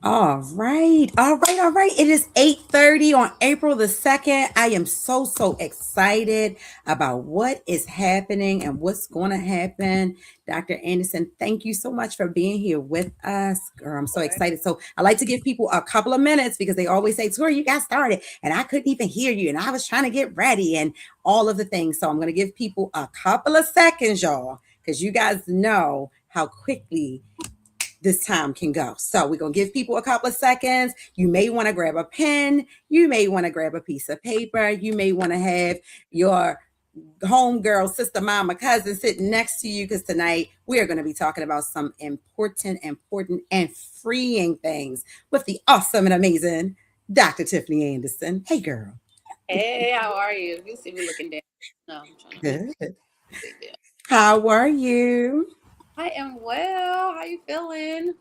All right. All right. All right. It is 8:30 on April the 2nd. I am so excited about what is happening and what's going to happen. Dr. Anderson, thank you so much for being here with us. Girl, I'm so excited. So I like to give people a couple of minutes because they always say, Tori, you got started and I couldn't even hear you and I was trying to get ready and all of the things. So I'm going to give people a couple of seconds, y'all, because you guys know how quickly this time can go. So we're going to give people a couple of seconds. You may want to grab a pen. You may want to grab a piece of paper. You may want to have your homegirl, sister, mama, cousin sitting next to you because tonight we are going to be talking about some important, and freeing things with the awesome and amazing Dr. Tiffany Anderson. Hey, girl. Hey, how are you? You see me looking down. No, I'm trying to Good. big deal. How are you? I am well. How you feeling?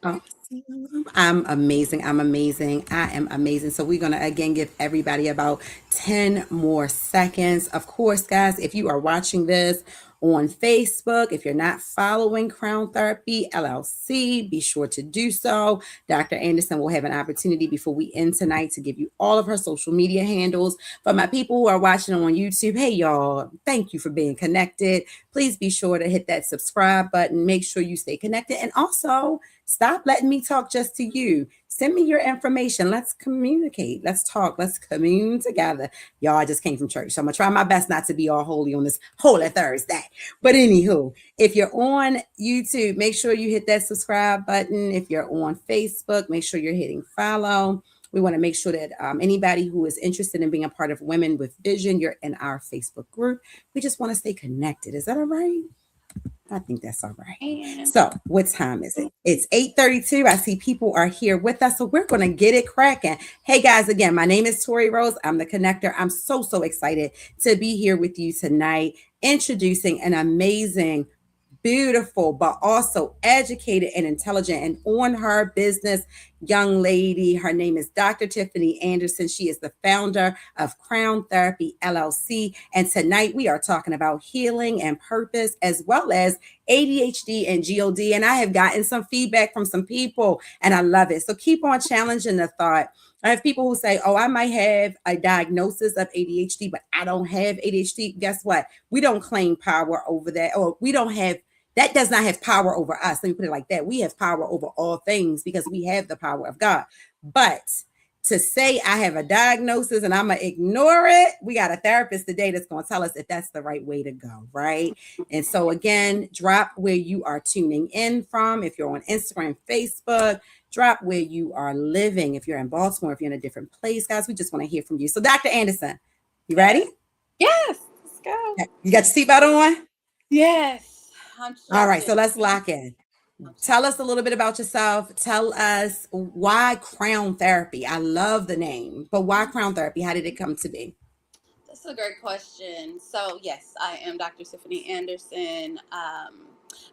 Awesome. I'm amazing. I'm amazing. I am amazing. So we're going to again give everybody about 10 more seconds. Of course, guys, if you are watching this on Facebook, if you're not following Crown Therapy LLC, be sure to do so. Dr. Anderson will have an opportunity before we end tonight to give you all of her social media handles. For my people who are watching on YouTube, hey, y'all, thank you for being connected. Please be sure to hit that subscribe button. Make sure you stay connected. And also, stop letting me talk just to you. Send me your information. Let's communicate. Let's talk. Let's commune together. Y'all, I just came from church, so I'm going to try my best not to be all holy on this Holy Thursday. But anywho, if you're on YouTube, make sure you hit that subscribe button. If you're on Facebook, make sure you're hitting follow. We want to make sure that anybody who is interested in being a part of Women with Vision, you're in our Facebook group. We just want to stay connected. Is that all right? I think that's all right. And So, what time is it? It's 8:32. I see people are here with us, so we're going to get it cracking. Hey guys, again, my name is Tori Rose. I'm the connector. I'm so excited to be here with you tonight, introducing an amazing, beautiful, but also educated and intelligent and on her business young lady. Her name is Dr. Tiffany Anderson. She is the founder of Crown Therapy LLC. And tonight we are talking about healing and purpose, as well as ADHD and G.O.D. And I have gotten some feedback from some people and I love it. So keep on challenging the thought. I have people who say, oh, I might have a diagnosis of ADHD, but I don't have ADHD. Guess what? We don't claim power over that, or we don't have that does not have power over us. Let me put it like that. We have power over all things because we have the power of God. But to say I have a diagnosis and I'm going to ignore it, we got a therapist today that's going to tell us if that's the right way to go, right? And so again, drop where you are tuning in from. If you're on Instagram, Facebook, drop where you are living. If you're in Baltimore, if you're in a different place, guys, we just want to hear from you. So Dr. Anderson, you ready? yes, let's go. You got your seatbelt on? Yes, I'm All strapped right, in. so let's lock in. I'm Tell strapped us a little bit about yourself. Tell us why Crown Therapy. I love the name, but why Crown Therapy? How did it come to be? That's a great question. So, yes, I am Dr. Tiffany Anderson.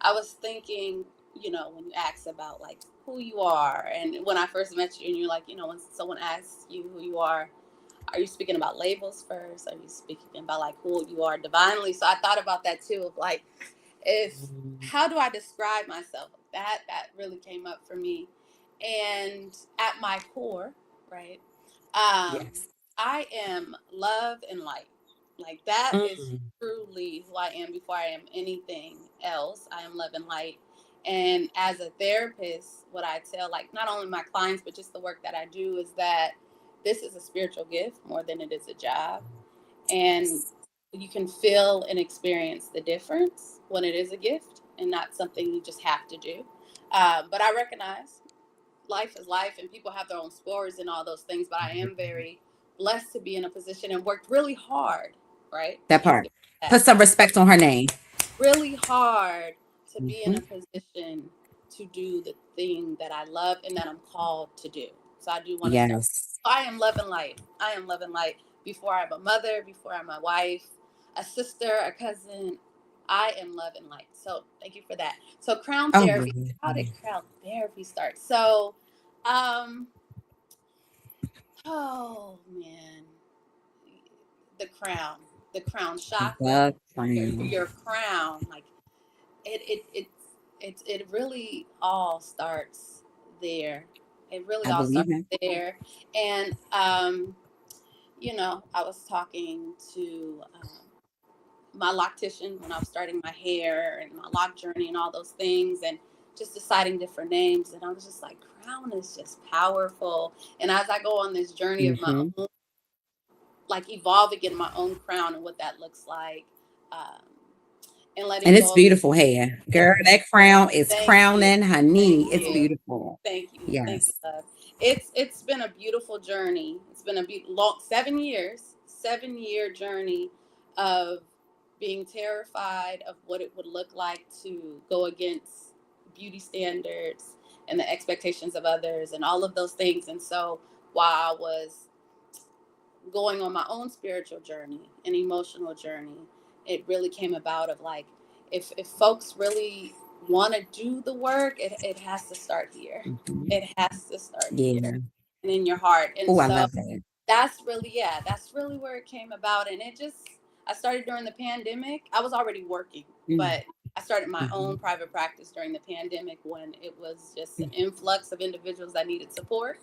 I was thinking, when you asked about like who you are, and when I first met you, and you're like, when someone asks you who you are you speaking about labels first? Are you speaking about like who you are divinely? So I thought about that too, of like, if how do I describe myself? That really came up for me, and at my core, right? Um, Yes. I am love and light. Like that is Mm. truly who I am before I am anything else. I am love and light. And as a therapist, what I tell like not only my clients but just the work that I do is that this is a spiritual gift more than it is a job. And Yes. you can feel and experience the difference when it is a gift and not something you just have to do. But I recognize life is life and people have their own stories and all those things. But I am very blessed to be in a position and worked really hard, right? That Let me part. get that. Put some respect on her name. Really hard to be in Mhm. a position to do the thing that I love and that I'm called to do. So I do want to start. Yes. I am love and light. I am love and light before I'm a mother, before I'm a wife, a sister, a cousin. I am love and light. So thank you for that. So crown Oh, therapy. How did crown therapy start? So, um, oh man, the the crown chakra, the Crown. your crown, like it it it it really all starts there. It really I all believe started it. there. And, I was talking to my loctician when I was starting my hair and my lock journey and all those things, and just deciding different names. And I was just like, crown is just powerful. And as I go on this journey of my Hmm. own, like evolving in my own crown and what that looks like, um, and letting And it's go of beautiful hair. the Girl, that crown is thank you, crowning her thank knee. It's you, beautiful. thank you, Yes. love. It's been a beautiful journey. It's been a long 7 years, 7 year journey of being terrified of what it would look like to go against beauty standards and the expectations of others and all of those things. And so while I was going on my own spiritual journey and emotional journey, it really came about of like, if folks really want to do the work, it has to start here. Hmm. It has to start here Yeah. and in your heart. And Oh, I so love that. that's really, yeah, that's really where it came about. And it just, I started during the pandemic. I was already working, but I started my own Mm-hmm. private practice during the pandemic when it was just an influx of individuals that needed support.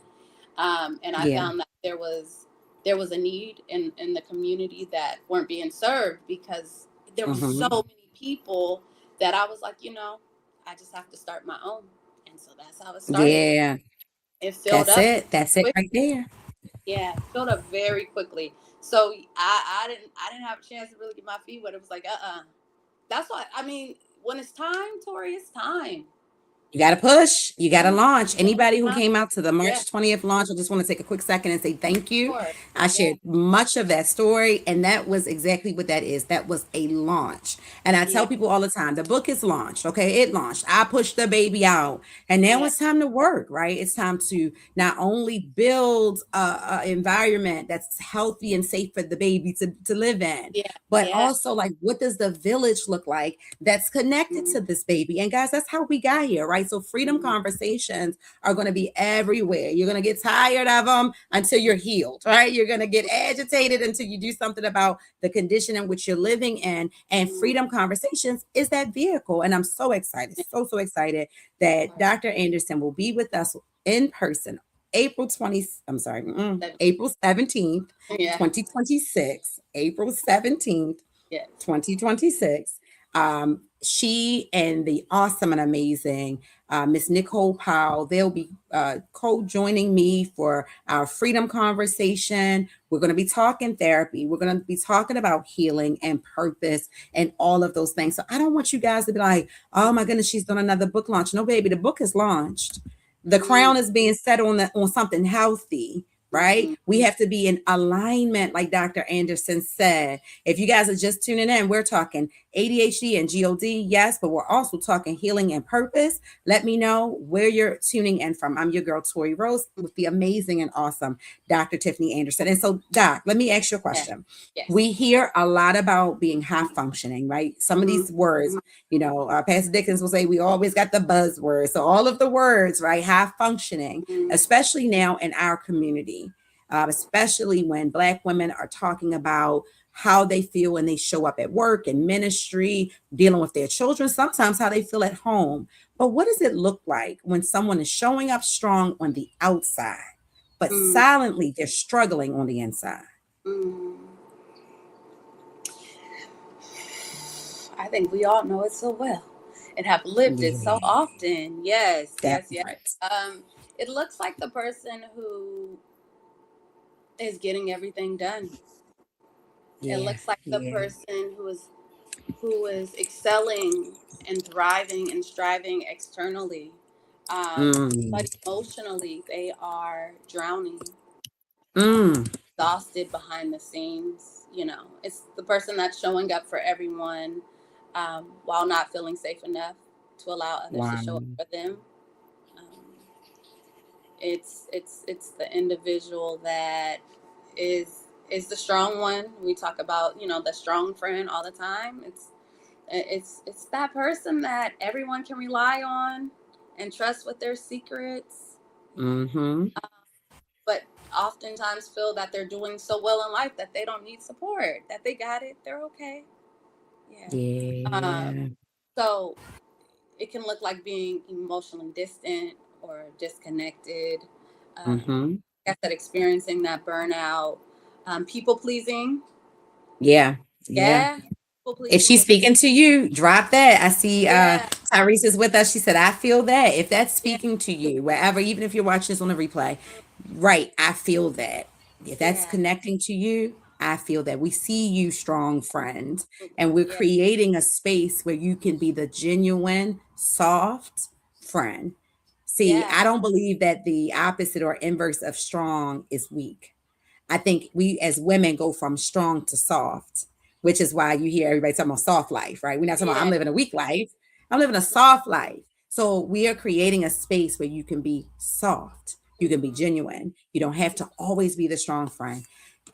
And I Yeah. found that there was a need in the community that weren't being served because there were so Hmm. many people that I was like, I just have to start my own. And so that's how it started. Yeah. It filled That's up it. That's it quick. right there. Yeah, it filled up very quickly. So I didn't have a chance to really get my feet wet. It was like, That's why, I mean, when it's time, Tori, it's time. You got to push. You got to Yeah. launch. Anybody who Time. came out to the Yeah. March 20th launch, I just want to take a quick second and say thank you. Sure. I Yeah. shared much of that story, and that was exactly what that is. That was a launch. And I Yeah. tell people all the time the book is launched. Okay. It launched. I pushed the baby out. And now Yeah. it's time to work, right? It's time to not only build a environment that's healthy and safe for the baby to live in, Yeah. but Yeah. also like what does the village look like that's connected Mm-hmm. to this baby? And guys, that's how we got here, right? So freedom conversations are going to be everywhere. You're going to get tired of them until you're healed, right? You're going to get agitated until you do something about the condition in which you're living in. And freedom conversations is that vehicle. And I'm so excited, so excited that Dr. Anderson will be with us in person April 20, I'm sorry, April 17th, Yeah. 2026, April 17th, Yes. 2026. She and the awesome and amazing Miss Nicole Powell, they'll be co-joining me for our freedom conversation. We're going to be talking therapy. We're going to be talking about healing and purpose and all of those things. So I don't want you guys to be like, oh my goodness, she's done another book launch. No, baby, the book is launched. The crown is being set on something healthy, right? Mm-hmm. We have to be in alignment, like Dr. Anderson said. If you guys are just tuning in, we're talking ADHD and G.O.D, yes, but we're also talking healing and purpose. Let me know where you're tuning in from. I'm your girl, Tori Rose, with the amazing and awesome Dr. Tiffany Anderson. And so, Doc, let me ask you a Yeah. question. Yes. We hear a lot about being half functioning, right? Some of Mm-hmm. these words, Pastor Dickens will say we always got the buzzwords. So all of the words, right? Half functioning, Mm-hmm. especially now in our community, especially when Black women are talking about how they feel when they show up at work and ministry, dealing with their children, sometimes how they feel at home. But what does it look like when someone is showing up strong on the outside, but silently they're struggling on the inside? Mm-hmm. I think we all know it so well and have lived it so Yeah, often. Yes, that yes, yes. part. It looks like the person who is getting everything done. It Yeah, looks like the yeah. person who is excelling and thriving and striving externally. Mm, But emotionally, they are drowning, mm, exhausted behind the scenes. It's the person that's showing up for everyone, while not feeling safe enough to allow others to wow. show up for them. Um, it's the individual that is the strong one. We talk about the strong friend all the time. It's that person that everyone can rely on and trust with their secrets, Mm-hmm. but oftentimes feel that they're doing so well in life that they don't need support, that they got it, they're okay. Yeah. Yeah. So it can look like being emotionally distant or disconnected. Mm-hmm. Like I said, experiencing that burnout, people pleasing. Yeah. Yeah. Yeah, people If pleasing she's is speaking to you, drop that. I see yeah, Tyrese is with us. She said, I feel that. If that's yeah, speaking to you, wherever, even if you're watching this on a replay, right, I feel that. If that's yeah, connecting to you, I feel that. We see you, strong friend, and we're yeah, creating a space where you can be the genuine, soft friend. See, yeah, I don't believe that the opposite or inverse of strong is weak. I think we as women go from strong to soft, which is why you hear everybody talking about soft life, right? We're not talking about I'm yeah, living a weak life. I'm living a soft life. So we are creating a space where you can be soft, you can be genuine. You don't have to always be the strong friend.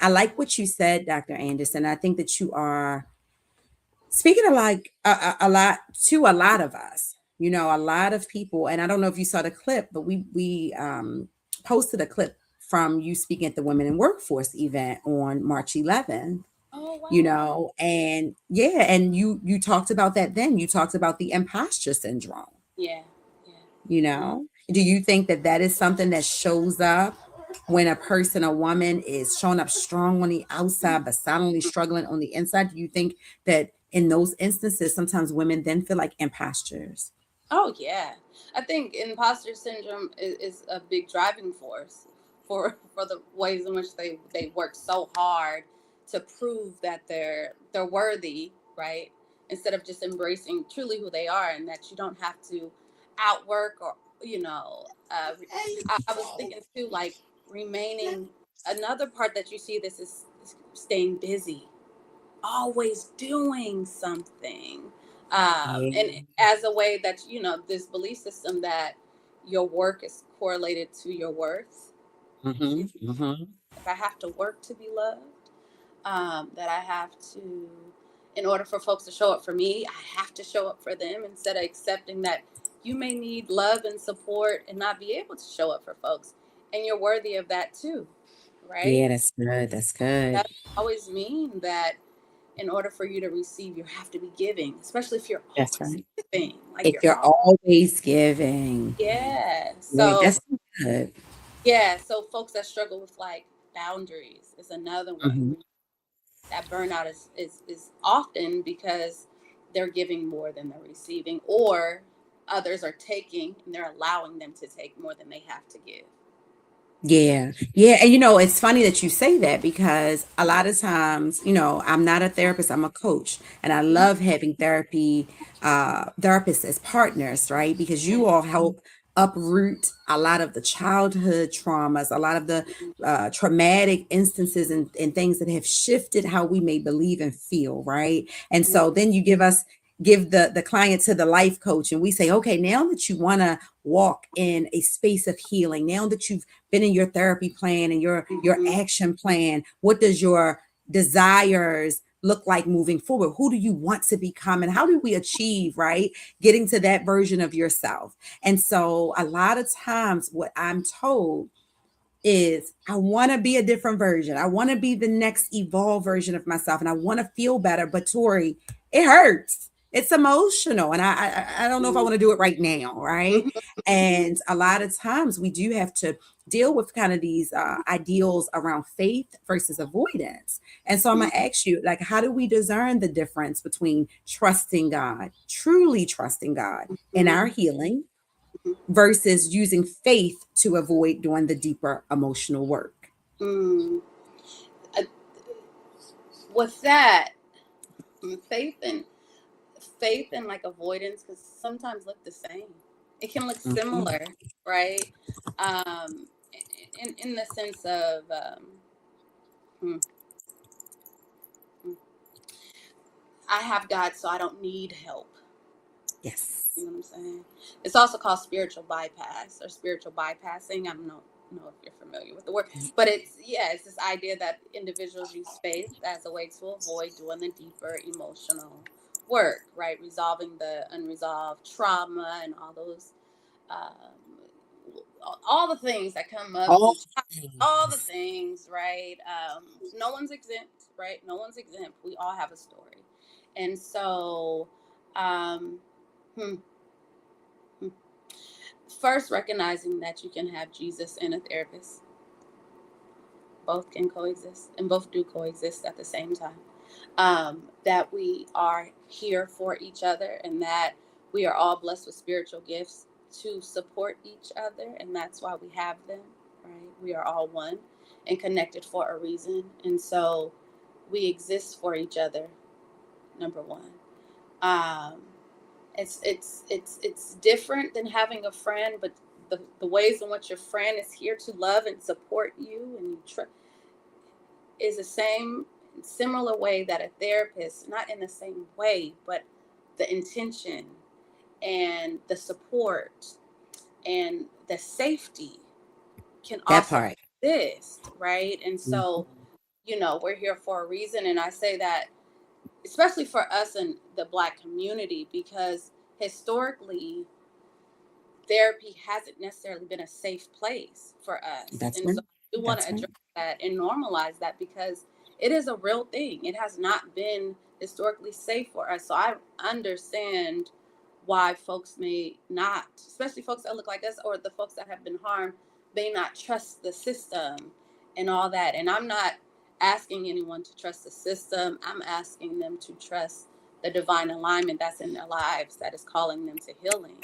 I like what you said, Dr. Anderson. I think that you are speaking of like a lot to a lot of us, you know, a lot of people, and I don't know if you saw the clip, but we posted a clip from you speaking at the Women in Workforce event on March 11th, oh you wow, know, and yeah, and you talked about that then. You talked about the imposter syndrome, yeah, yeah. you Mm. know. Do you think that that is something that shows up when a person, a woman, is showing up strong on the outside but silently struggling on the inside? Do you think that in those instances sometimes women then feel like imposters? Oh yeah, I think imposter syndrome is a big driving force for the ways in which they work so hard to prove that they're worthy, right? Instead of just embracing truly who they are, and that you don't have to outwork or I was thinking too, like remaining. Another part that you see this is staying busy, always doing something, Yeah. and as a way that this belief system that your work is correlated to your worth. Mm-hmm. if, Mm-hmm. if I have to work to be loved, that I have to, in order for folks to show up for me, I have to show up for them, instead of accepting that you may need love and support and not be able to show up for folks, and you're worthy of that too, right? Yeah, that's good. That's good. That always mean that in order for you to receive, you have to be giving, especially if you're That's always right. giving. Like If you're you're all, always giving, yeah. yeah, So that's good. yeah, so folks that struggle with like boundaries is another one. Mm-hmm. That burnout is often because they're giving more than they're receiving, or others are taking and they're allowing them to take more than they have to give. Yeah. Yeah. And you know, it's funny that you say that because a lot of times, you know, I'm not a therapist, I'm a coach. And I Mhm. love having therapists as partners, right? Because Yeah. you all help uproot a lot of the childhood traumas, a lot of the traumatic instances and things that have shifted how we may believe and feel, right? And Mhm. so then you give the client to the life coach and we say, okay, now that you want to walk in a space of healing, now that you've been in your therapy plan and your Mhm. action plan, what does your desires look like moving forward? Who do you want to become and how do we achieve, right, getting to that version of yourself? And so a lot of times what I'm told is I want to be a different version. I want to be the next evolved version of myself and I want to feel better. But Tori, it hurts. It's emotional. And I don't know if I want to do it right now. Right. Mhm. And a lot of times we do have to deal with kind of these ideals around faith versus avoidance. And so I'm going to ask you, like, how do we discern the difference between trusting God, truly trusting God in Mhm. our healing Mhm. versus using faith to avoid doing the deeper emotional work? Mm. Uh, with that, faith and like avoidance, because sometimes look the same. It can look Mhm. similar, right? Um, in the sense of hmm, hmm, I have God, so I don't need help. You Yes. know what I'm saying? It's also called spiritual bypass or spiritual bypassing. I don't know if you're familiar with the word, but it's this idea that individuals use faith as a way to avoid doing the deeper emotional work, right? Resolving the unresolved trauma and all the things that come up All through all the things. things, right? No one's exempt, right? No one's exempt. We all have a story, and so um, hmm, hmm, first recognizing that you can have Jesus and a therapist. Both can coexist, and both do coexist at the same time. That we are here for each other, and that we are all blessed with spiritual gifts to support each other, and that's why we have them, right? We are all one and connected for a reason, and so we exist for each other. Number one, um, it's different than having a friend, but the ways in which your friend is here to love and support you and you is the same similar way that a therapist, not in the same way, but the intention and the support and the safety can That also part. exist, right? And so, Mhm. we're here for a reason. And I say that especially for us in the Black community, because historically therapy hasn't necessarily been a safe place for us. That's And right. so I do want That's to right. address that and normalize that, because it is a real thing. It has not been historically safe for us. So I understand why folks may not, especially folks that look like us or the folks that have been harmed, may not trust the system and all that. And I'm not asking anyone to trust the system. I'm asking them to trust the divine alignment that's in their lives that is calling them to healing.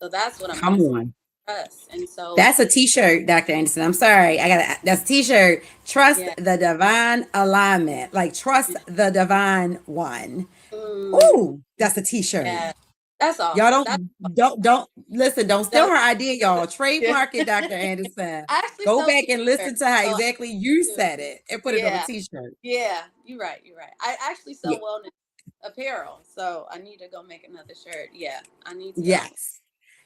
So that's what I'm Come asking on. us. And so, That's a t-shirt, Dr. Anderson. I'm sorry. That's a t-shirt. Trust yeah, the divine alignment. Like trust yeah, the divine one. mm, Ooh, that's a t-shirt. yeah, that's Y'all awesome. That's don't listen, don't steal that, her idea, y'all. yeah. Trademark it, Dr. Anderson. I actually Go sell back and t-shirts, listen to how so I exactly you do. said it and put it on a Yeah, t-shirt. yeah. You're right. You're right. I actually Yeah. sell wellness apparel, so I need to go make another shirt. Yeah, I need to go. Yes.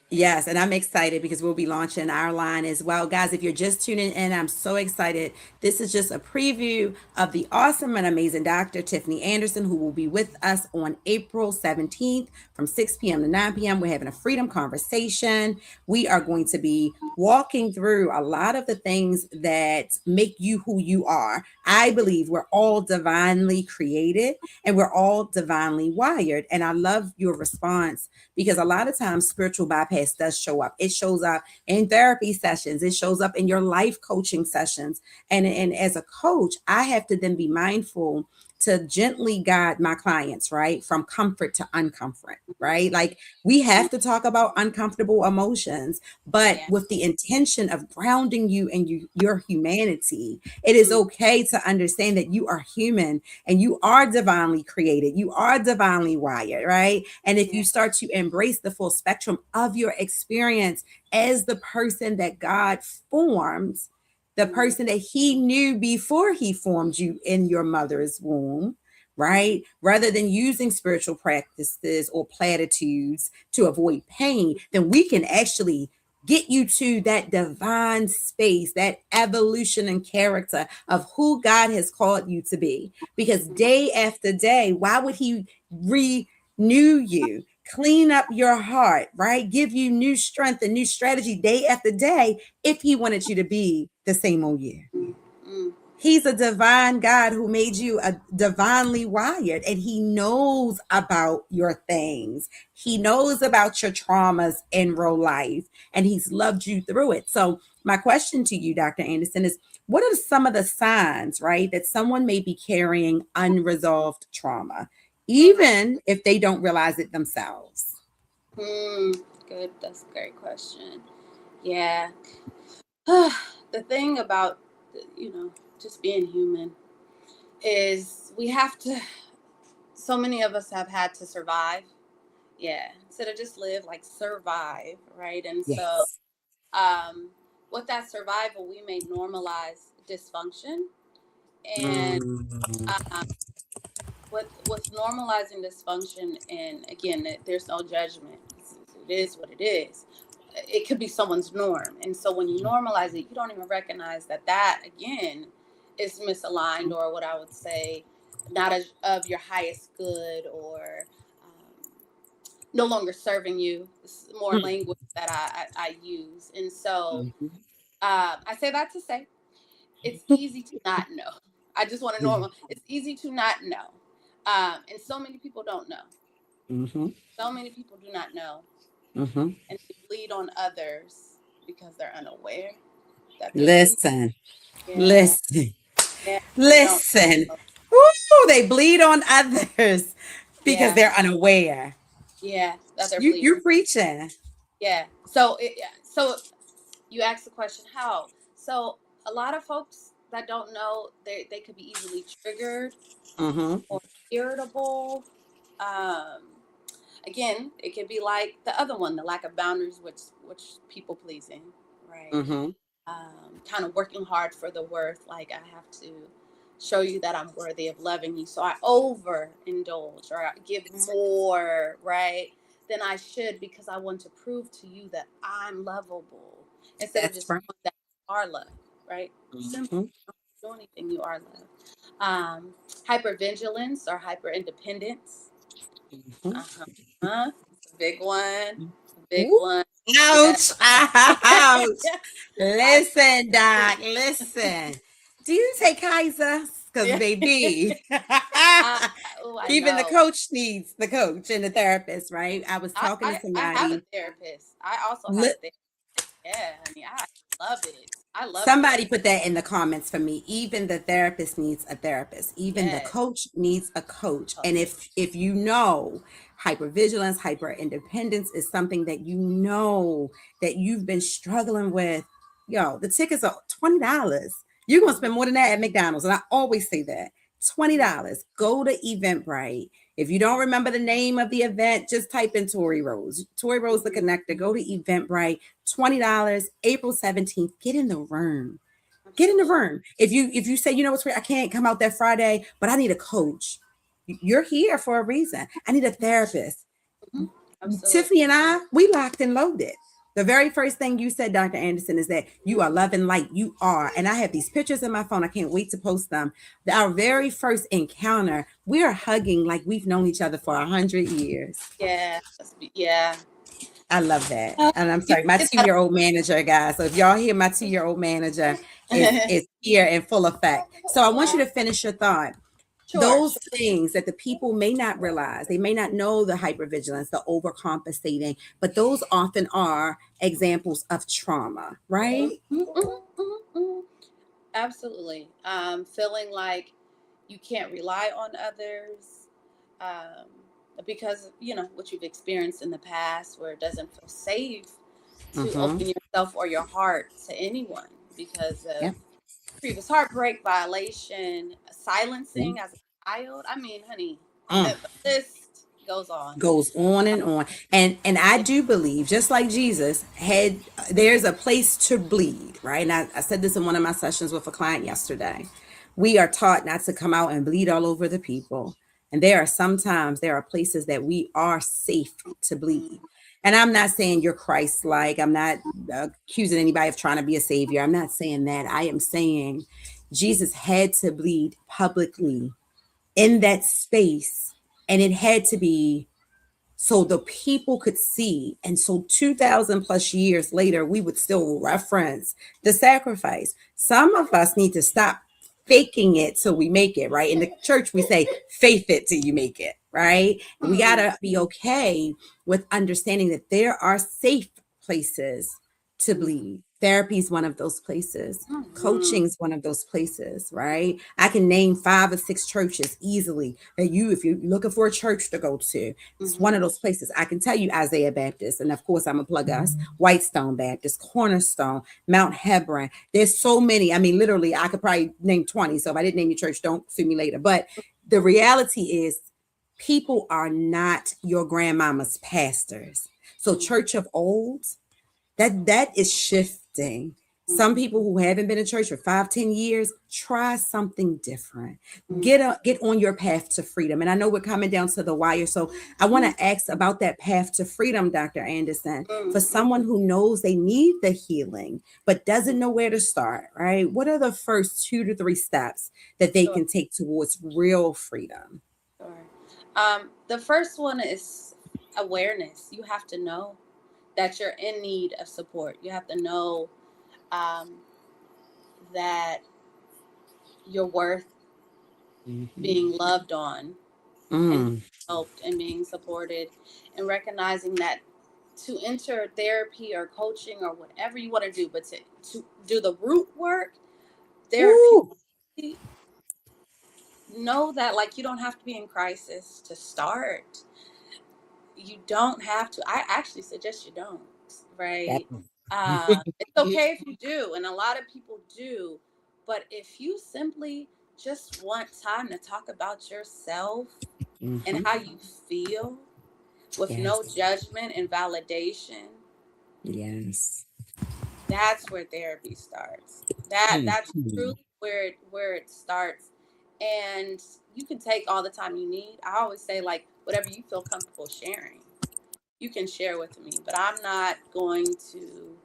Yes, and I'm excited because we'll be launching our line as well. Guys, if you're just tuning in, I'm so excited. This is just a preview of the awesome and amazing Dr. Tiffany Anderson, who will be with us on April 17th from 6 p.m. to 9 p.m. We're having a freedom conversation. We are going to be walking through a lot of the things that make you who you are. I believe we're all divinely created and we're all divinely wired. And I love your response because a lot of times spiritual bypass does show up. It shows up in therapy sessions. It shows up in your life coaching sessions. And as a coach, I have to then be mindful to gently guide my clients, right? From comfort to uncomfort, right? Like we have to talk about uncomfortable emotions, but Yeah. with the intention of grounding you and your humanity. It is Mm, okay to understand that you are human and you are divinely created. You are divinely wired, right? And if you yeah. start to embrace the full spectrum of your experience as the person that God formed, the Mm, person that He knew before He formed you in your mother's womb, mm, right? Rather than using spiritual practices or platitudes to avoid pain, then we can actually get you to that divine space, that evolution and character of who God has called you to be. Because mm, day after day, why would He renew you? Clean up your heart, right? Give you new strength and new strategy day after day if He wanted you to be the same old you. mm, mm, He's a divine God who made you a divinely wired and he knows about your things. He knows about your traumas in real life and he's loved you through it. So my question to you, Dr. Anderson, is what are some of the signs, right, that someone may be carrying unresolved trauma, mm, even if they don't realize it themselves? Good. That's a great question. Yeah. The thing about, just being human is we have to, so many of us have had to survive. Yeah. Instead of just live, like survive. Right. And so, Yes. um, with that survival, we may normalize dysfunction. And Mm. um, with normalizing dysfunction, and again, there's no judgment. It is what it is. It could be someone's norm, and so when you normalize it, you don't even recognize that again is misaligned, or what I would say, not as of your highest good, or no longer serving you. It's more language that I use, and so Mhm. I say that to say it's easy to not know. I just want to Mhm. normal. It's easy to not know. And so many people don't know. Mhm. So many people do not know. Mm-hmm. and they bleed on others because they're unaware that they're bleeding. Listen, Yeah, listen, yeah, they don't listen. know. Woo, they bleed on others because Yeah, they're unaware. yeah, that they're You're bleeding. preaching. Yeah. Yeah. So you asked the question, how? So a lot of folks that don't know, they could be easily triggered Mm-hmm. or irritable. Um, Again, it could be like the other one, the lack of boundaries, which people pleasing, right? Mm-hmm. Kind of working hard for the worth. Like, I have to show you that I'm worthy of loving you, so I overindulge or I give more, right, than I should, because I want to prove to you that I'm lovable, instead of That's just right. knowing that you are loved, right? Simple. Mm-hmm. Don't do anything, you are loved. Um, Hypervigilance or hyper independence. Mm-hmm. Uh-huh. It's a big one. Big Ooh, one. Yeah. ouch, ouch. I Listen, Doc, listen. Do you take Kaiser? Because, yeah. baby, I oh, I even the know. coach needs the coach and the therapist, right? I was talking to I have a somebody. therapist. I also have a therapist. Yeah, honey. I love it. I love Somebody therapy. put that in the comments for me. Even the therapist needs a therapist. Even the Yes. coach needs a coach. And Coach. if you know hypervigilance, hyper independence is something that you know that you've been struggling with, yo, the tickets are $20. You're gonna Mm-hmm. spend more than that at McDonald's. And I always say that. Mm-hmm. $20. Go to Eventbrite. If you don't remember the name of the event, just type in Tori Rose. Tori Rose the Mm-hmm. connector. Go to Eventbrite. $20, April 17th. Get in the room. Get in the Absolutely. room. If you say, you know what's, I can't come out that Friday, but I need a coach. You're here for a reason. I need a therapist. Mm-hmm. Absolutely. Tiffany and I, we locked and loaded. The very first thing you said, Dr. Anderson, is that you are love and light. You are. And I have these pictures in my phone. I can't wait to post them. Our very first encounter, we are hugging like we've known each other for 100 years. Yeah. Yeah. I love that. Uh, And I'm you sorry, my get that. 2-year-old manager, guys. So if y'all hear my 2-year-old manager is here in full effect. So I want you to finish your thought. Sure. Those Sure. things that the people may not realize, they may not know the hypervigilance, the overcompensating, but those often are examples of trauma, right? Mm-hmm. Mm-hmm. Mm-hmm. Absolutely. Feeling like you can't rely on others, um, because what you've experienced in the past, where it doesn't feel safe to Mm-hmm. open yourself or your heart to anyone because of Yep. previous heartbreak, violation, Yep. silencing as a child. I mean, honey, Mm. the list goes on. Goes on and on. And I Yeah. do believe, just like Jesus had, there's a place to bleed, right? And I said this in one of my sessions with a client yesterday. We are taught not to come out and bleed all over the people. And there are places that we are safe to bleed. And I'm not saying you're Christ like. I'm not accusing anybody of trying to be a savior. I'm not saying that. I am saying Jesus had to bleed publicly in that space. And it had to be so the people could see. And so 2000 plus years later, we would still reference the sacrifice. Some of us need to stop faking it till we make it, right? In the church, we say, faith it till you make it, right? And we got Mm, to be okay with understanding that there are safe places to mm, bleed. Therapy is one of those places. mm, Coaching is one of those places, right? I can name 5 or 6 churches easily that if you're looking for a church to go to, it's one mhm, of those places. I can tell you Isaiah Baptist, and of course I'm a plug us, Whitestone Baptist, Cornerstone, Mount Hebron. There's so many. I mean, literally, I could probably name 20. So if I didn't name your church, don't sue me later. But the reality is, people are not your grandmama's pastors. So mm, church of old, that is shifting. Some mhm, people who haven't been in church for 5, 10 years, try something different. mm, Get on your path to freedom. And I know we're coming down to the wire, so I want mm, to ask about that path to freedom, Dr. Anderson, for mm, someone who knows they need the healing but doesn't know where to start. Right? What are the first 2 to 3 steps that they sure, can take towards real freedom? sure. The first one is awareness. You have to know that you're in need of support. You have to know um, that you're worth being Mhm. loved on and being Mm, helped and being supported, and recognizing that to enter therapy or coaching or whatever you want to do, but to do the root work, therapy, Ooh, know that like you don't have to be in crisis to start. You don't have to. I actually suggest you don't, that right? part. It's okay if you do, and a lot of people do, but if you simply just want time to talk about yourself and Mhm. how you feel with no Yes. judgment and validation, Yes. that's where therapy starts. That's truly Mhm. where it starts. And you can take all the time you need. I always say like whatever you feel comfortable sharing, you can share with me, but I'm not going to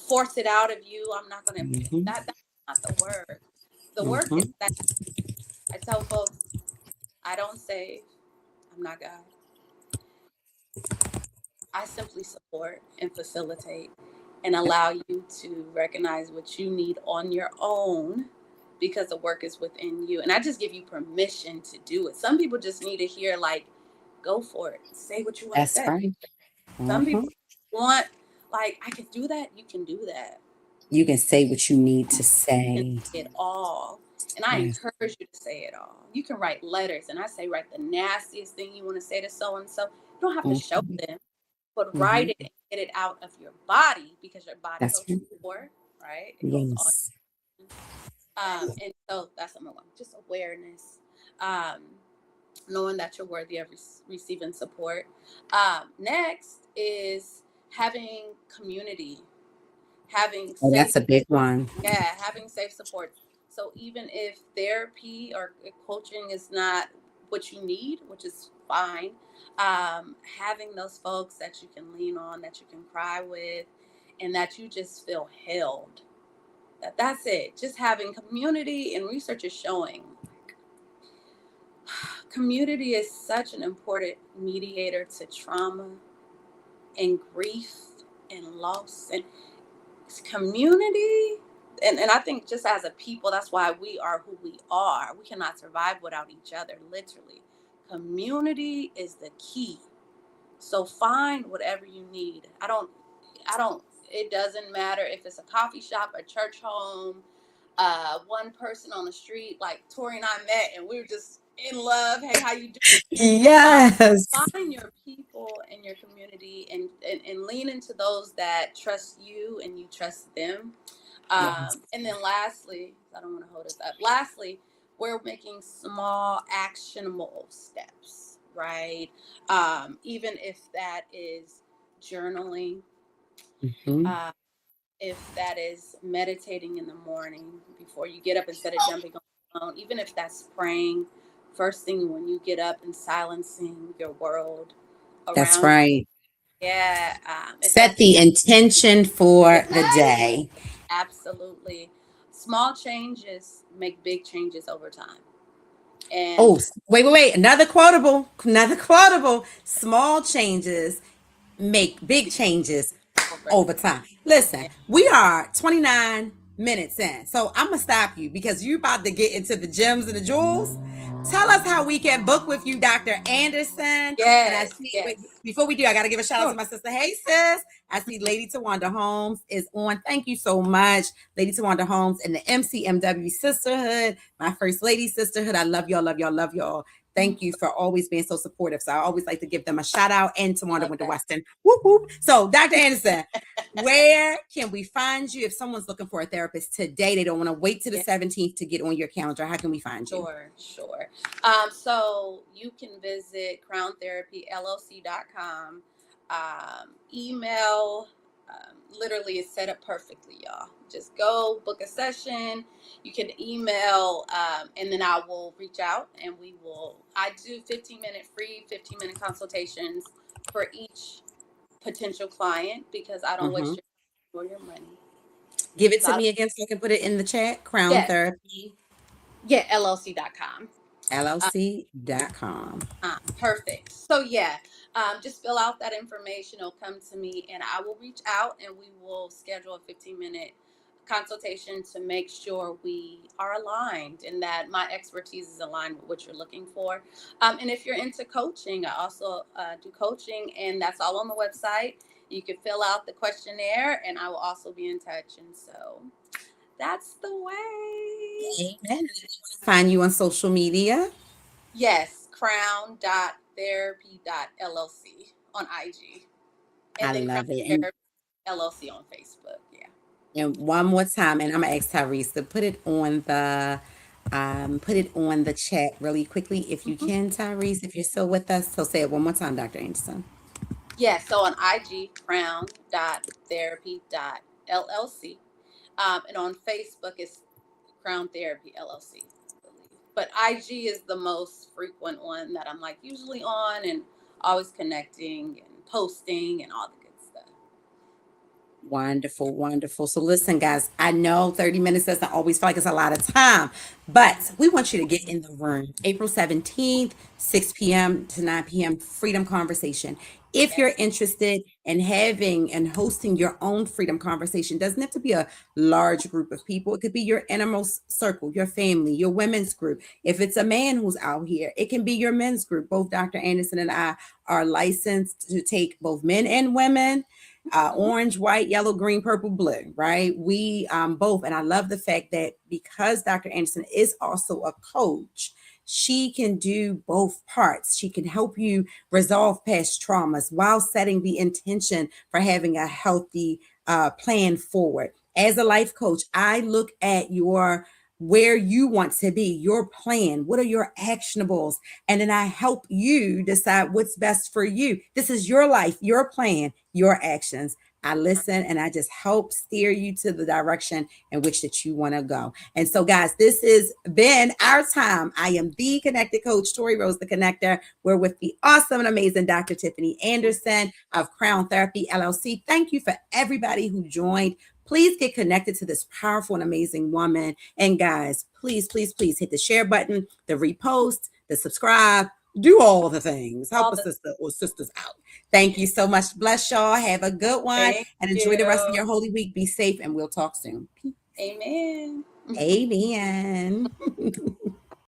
force it out of you. I'm not going to Mhm. that's not the work. The work is Mhm. that I tell folks I don't save. I'm not God. I simply support and facilitate and allow you to recognize what you need on your own because the work is within you. And I just give you permission to do it. Some people just need to hear, like, go for it, say what you want to That's say. right. Some Mhm. people want, like, I can do that. You can do that. You can say what you need to You can say. say it all. And I Yes. encourage you to say it all. You can write letters, and I say, write the nastiest thing you want to say to so and so. You don't have to show Mhm. them, but write Mhm. it and get it out of your body because your body That's goes right. for, right? It goes all. Yes. And so that's number one, just awareness, um, knowing that you're worthy of receiving support. Next is having community, having Oh, safe, that's a big one. yeah, having safe support. So even if therapy or coaching is not what you need, which is fine, having those folks that you can lean on, that you can cry with, and that you just feel held. That's it. Just having community, and research is showing community is such an important mediator to trauma and grief and loss and community. And I think just as a people, that's why we are who we are. We cannot survive without each other, literally. Community is the key. So find whatever you need. I don't, it doesn't matter if it's a coffee shop, a church home, one person on the street. Like Tori and I met and we were just in love. Hey, how you doing? Yes. Find your people and your community, and lean into those that trust you and you trust them. Yes. And then lastly, I don't want to hold us up. Lastly, we're making small actionable steps, right? Even if that is journaling, Mhm. uh, if that is meditating in the morning before you get up instead of jumping on the phone, even if that's praying first thing when you get up and silencing your world That's around. right. Yeah. If Set that's the intention for the yes, day. absolutely. Small changes make big changes over time. And Oh, wait. Another quotable. Another quotable. Small changes make big changes over over time. Listen, time. we are 29 minutes in. So I'm going to stop you because you're about to get into the gems and the jewels. Tell us how we can book with you, Dr. Anderson. And I Yes, see, wait, yes. before we do, I got to give a shout out to Sure. my sister. Hey, sis. I see Lady Tawanda Holmes is on. Thank you so much, Lady Tawanda Holmes and the MCMW Sisterhood, my First Lady Sisterhood. I love y'all, love y'all, love y'all. Thank you for always being so supportive. So I always like to give them a shout out and Tawanda Love Winter that. Weston. Whoop, whoop. So, Dr. Anderson, where can we find you if someone's looking for a therapist today? They don't want to wait to the Yeah, 17th to get on your calendar. How can we find you? sure, sure. So you can visit crowntherapyllc.com. Email, literally is set up perfectly, y'all. Just go book a session. You can email, and then I will reach out and I do 15-minute free 15-minute consultations for each potential client because I don't waste Mhm. your time or your money. Give it A to lot of, me again so I can put it in the chat. Crown yes, Therapy yeah, LLC.com. LLC.com. Perfect. So yeah, just fill out that information. It'll come to me, and I will reach out, and we will schedule a 15-minute consultation to make sure we are aligned and that my expertise is aligned with what you're looking for. And if you're into coaching, I also do coaching, and that's all on the website. You can fill out the questionnaire, and I will also be in touch. And so that's the way. Amen. Find you on social media. Yes, crown.therapy.llc on IG. I And then Crown love it. And Therapy LLC on Facebook. Yeah. one more time, and I'm gonna ask Tyrese to put it on the chat really quickly if you Mhm. can, Tyrese, if you're still with us. So say it one more time, Dr. Anderson. Yeah, so on IG, crown.therapy.llc. And on Facebook, it's Crown Therapy LLC, I believe. But IG is the most frequent one that I'm like usually on and always connecting and posting and all the good stuff. Wonderful, wonderful. So listen, guys, I know 30 minutes doesn't always feel like it's a lot of time, but we want you to get in the room. April 17th, 6 p.m. to 9 p.m. Freedom Conversation. If you're Yes. interested in having and hosting your own freedom conversation, doesn't have to be a large group of people. It could be your innermost circle, your family, your women's group. If it's a man who's out here, it can be your men's group. Both Dr. Anderson and I are licensed to take both men and women, Mhm. orange, white, yellow, green, purple, blue, right? We both, and I love the fact that because Dr. Anderson is also a coach, she can do both parts. She can help you resolve past traumas while setting the intention for having a healthy plan forward. As a life coach, I look at your where you want to be, your plan, what are your actionables, and then I help you decide what's best for you. This is your life, your plan, your actions. I listen and I just help steer you to the direction in which that you want to go. And so, guys, this has been our time. I am the Connected Coach, Tori Rose, the Connector. We're with the awesome and amazing Dr. Tiffany Anderson of Crown Therapy LLC. Thank you for everybody who joined. Please get connected to this powerful and amazing woman. And guys, please, please, please hit the share button, the repost, the subscribe, do all the things. Help All a the sister or sisters out. Thank you so much. Bless y'all. Have a good one Thank and enjoy the rest of you. your Holy Week. Be safe and we'll talk soon. Amen. Amen.